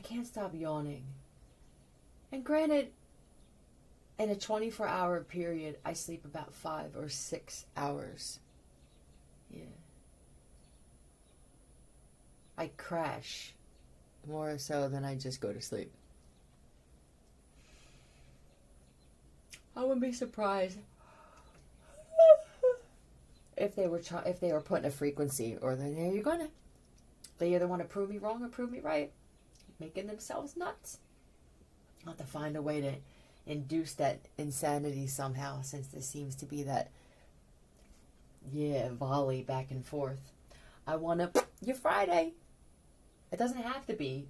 can't stop yawning. And granted, in a 24-hour period, I sleep about 5 or 6 hours. Yeah. I crash more so than I just go to sleep. I wouldn't be surprised if they were putting a frequency, or then there you're gonna. They either want to prove me wrong or prove me right, making themselves nuts. I'll have to find a way to induce that insanity somehow, since this seems to be that, volley back and forth. I want to, your Friday. It doesn't have to be,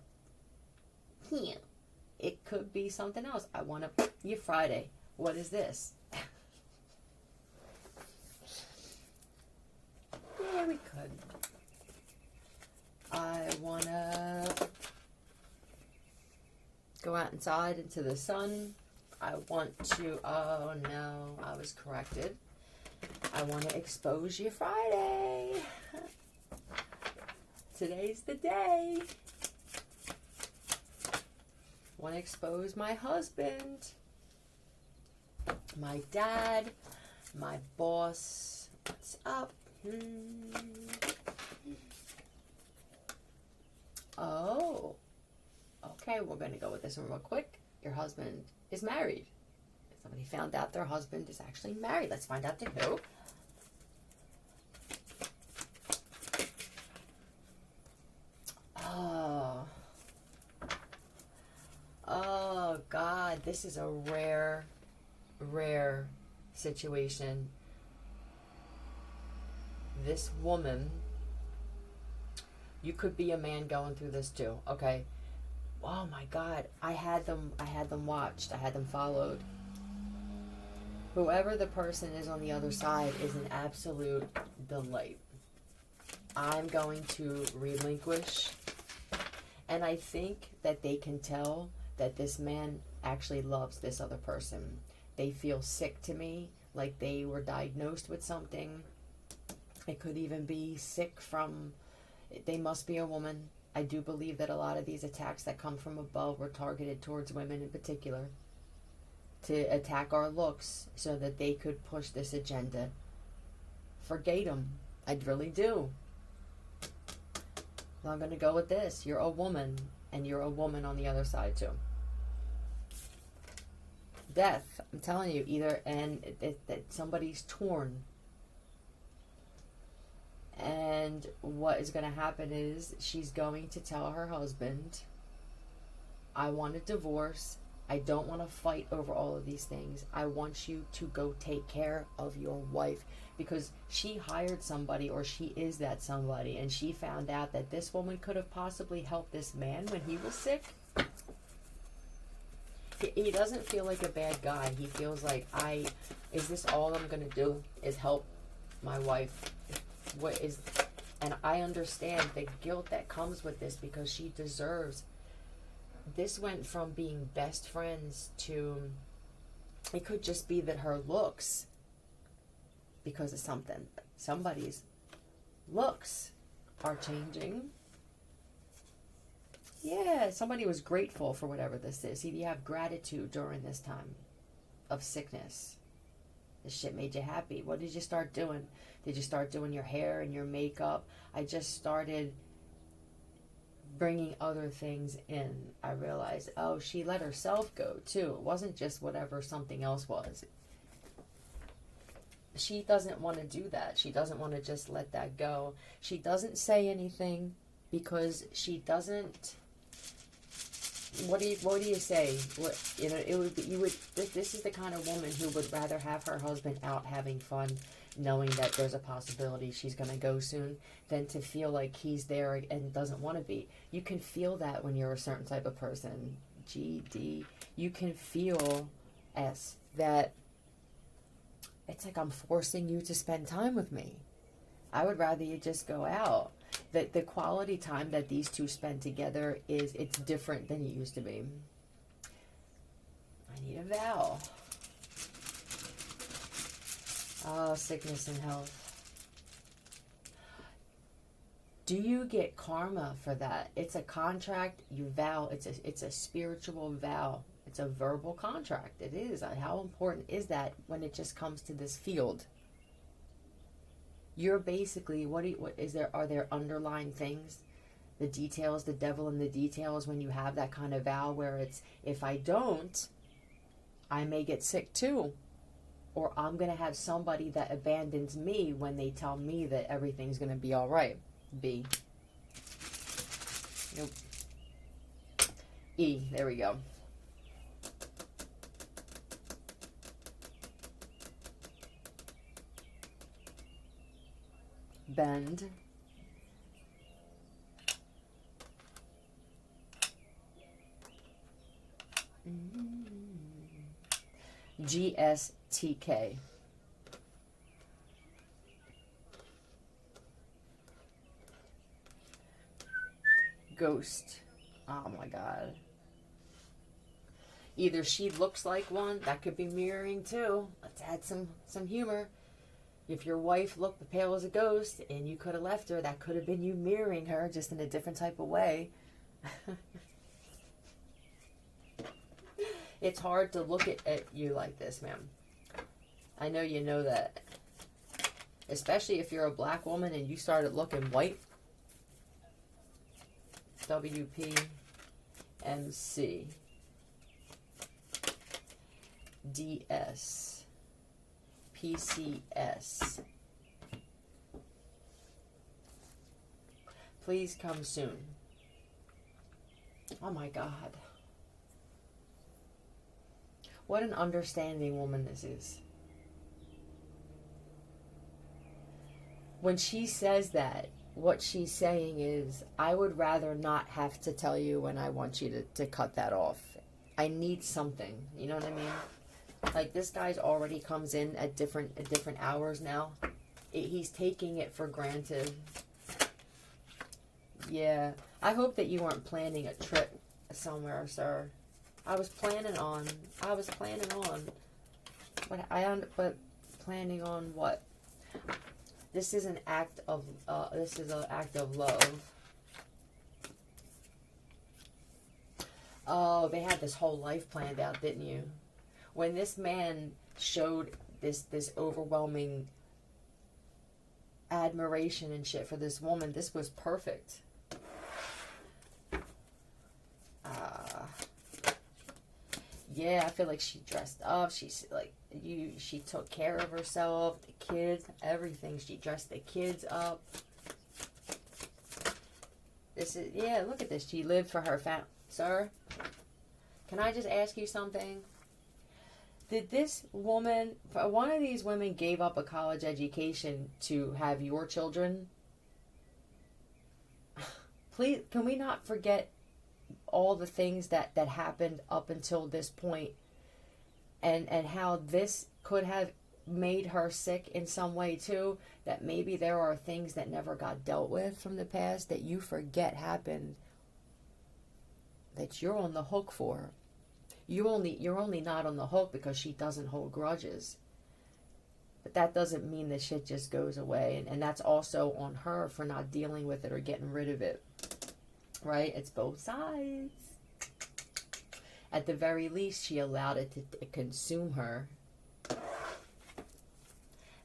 it could be something else. I want to, your Friday. What is this? Yeah, we could. I want to go out inside into the sun. I want to, oh no, I was corrected. I want to expose you Friday. Today's the day. Want to expose my husband, my dad, my boss. What's up? Oh, okay, we're going to go with this one real quick. Your husband is married. Somebody found out their husband is actually married. Let's find out to who. Oh, God, this is a rare situation. This woman, you could be a man going through this too, okay? Oh my God, I had them watched, I had them followed. Whoever the person is on the other side is an absolute delight. I'm going to relinquish, and I think that they can tell that this man actually loves this other person. They feel sick to me, like they were diagnosed with something. It could even be sick from, they must be a woman. I do believe that a lot of these attacks that come from above were targeted towards women in particular, to attack our looks so that they could push this agenda. Forget them. I really do. So I'm going to go with this. You're a woman, and you're a woman on the other side too. Death. I'm telling you, either, and that somebody's torn. And what is going to happen is she's going to tell her husband, I want a divorce. I don't want to fight over all of these things. I want you to go take care of your wife, because she hired somebody, or she is that somebody, and she found out that this woman could have possibly helped this man when he was sick. He doesn't feel like a bad guy. He feels like, is this all I'm going to do is help my wife? And I understand the guilt that comes with this, because she deserves. This went from being best friends to, it could just be that her looks, because of somebody's looks are changing. Yeah, somebody was grateful for whatever this is. See, you have gratitude during this time of sickness. This shit made you happy. What did you start doing? Did you start doing your hair and your makeup? I just started bringing other things in. I realized, oh, she let herself go too. It wasn't just whatever something else was. She doesn't want to do that. She doesn't want to just let that go. She doesn't say anything because she doesn't. What do you say? This is the kind of woman who would rather have her husband out having fun, knowing that there's a possibility she's going to go soon, than to feel like he's there and doesn't want to be. You can feel that when you're a certain type of person. GD. You can feel that it's like, I'm forcing you to spend time with me. I would rather you just go out. The quality time that these two spend together it's different than it used to be. I need a vow. Oh, sickness and health. Do you get karma for that? It's a contract. You vow. It's a spiritual vow. It's a verbal contract. It is. How important is that when it just comes to this field? You're basically, what is there? Are there underlying things? The details, the devil in the details, when you have that kind of vow where it's, if I don't, I may get sick too. Or I'm going to have somebody that abandons me when they tell me that everything's going to be all right. B. Nope. E. There we go. Bend. GSTK. Ghost. Oh my god. Either she looks like one, that could be mirroring too. Let's add some humor. If your wife looked pale as a ghost and you could have left her, that could have been you mirroring her, just in a different type of way. It's hard to look at you like this, ma'am. I know you know that. Especially if you're a black woman and you started looking white. WP, MC, DS, PCS. Please come soon. Oh my God. What an understanding woman this is. When she says that, what she's saying is, I would rather not have to tell you when I want you to cut that off. I need something. You know what I mean? Like, this guy's already comes in at different hours now. He's taking it for granted. Yeah. I hope that you weren't planning a trip somewhere, sir. I was planning on. But planning on what? This is an act of. This is an act of love. Oh, they had this whole life planned out, didn't you? When this man showed this overwhelming admiration and shit for this woman, this was perfect. Yeah, I feel like she dressed up. She's like, she took care of herself, the kids, everything. She dressed the kids up. This is, yeah, look at this. She lived for her family. Sir, can I just ask you something? Did this woman, one of these women gave up a college education to have your children? Please, can we not forget all the things that happened up until this point, and how this could have made her sick in some way too, that maybe there are things that never got dealt with from the past that you forget happened, that you're on the hook for. You're only not on the hook because she doesn't hold grudges. But that doesn't mean the shit just goes away, and that's also on her for not dealing with it or getting rid of it. Right? It's both sides. At the very least, she allowed it to consume her.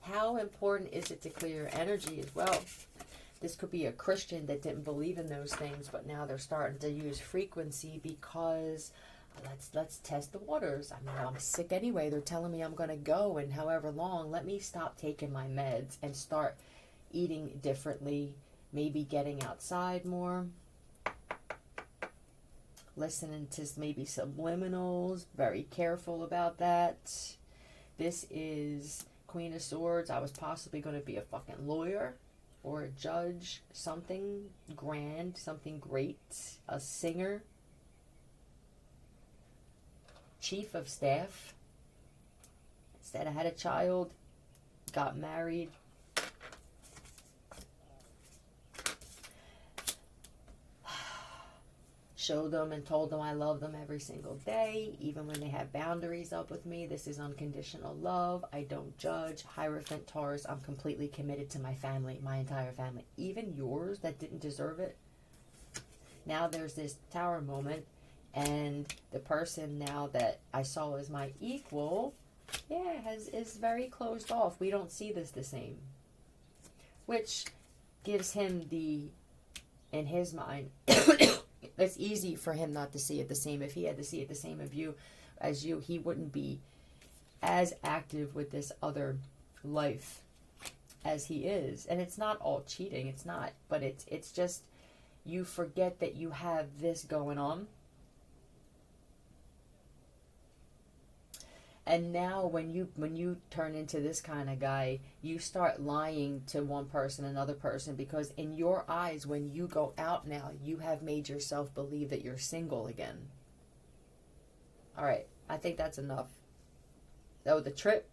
How important is it to clear your energy as well? This could be a Christian that didn't believe in those things, but now they're starting to use frequency because let's test the waters. I mean, I'm sick anyway. They're telling me I'm going to go in however long. Let me stop taking my meds and start eating differently, maybe getting outside more. Listening to maybe subliminals. Very careful about that. This is Queen of Swords. I was possibly going to be a fucking lawyer or a judge. Something grand. Something great. A singer. Chief of staff. Instead, I had a child. Got married. showed them and told them I love them every single day, even when they have boundaries up with me. This is unconditional love. I don't judge. Hierophant Taurus, I'm completely committed to my family, my entire family, even yours that didn't deserve it. Now there's this Tower moment, and the person now that I saw as my equal, is very closed off. We don't see this the same, which gives him in his mind, it's easy for him not to see it the same. If he had to see it the same as you, he wouldn't be as active with this other life as he is. And it's not all cheating, it's not, but it's just, you forget that you have this going on. And now when you turn into this kind of guy, you start lying to one person, another person, because in your eyes, when you go out now, you have made yourself believe that you're single again. All right, I think that's enough. Oh, the trip.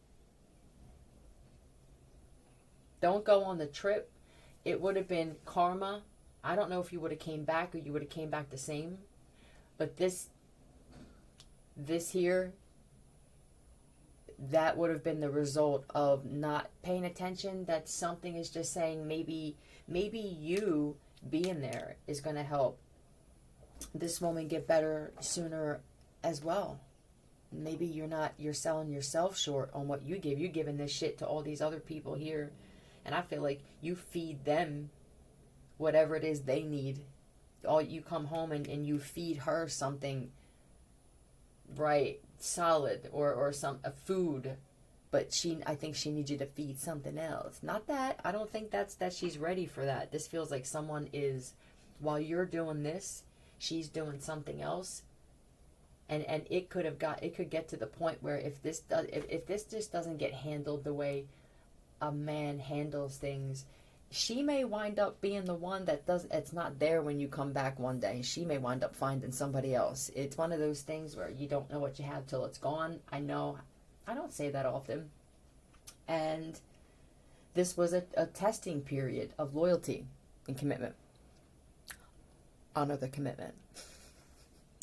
Don't go on the trip. It would have been karma. I don't know if you would have came back or you would have came back the same. But this here, that would have been the result of not paying attention. That something is just saying maybe you being there is going to help this woman get better sooner as well. Maybe you're selling yourself short on what you give. You're giving this shit to all these other people here, and I feel like you feed them whatever it is they need. You come home and you feed her something, right, solid or a food, but I think she needs you to feed something else. Not that I don't think that she's ready for that. This feels like someone is, while you're doing this, she's doing something else, and it could get to the point where if this just doesn't get handled the way a man handles things, she may wind up being the one it's not there when you come back one day. She may wind up finding somebody else. It's one of those things where you don't know what you have till it's gone. I know I don't say that often. And this was a testing period of loyalty and commitment. Honor the commitment.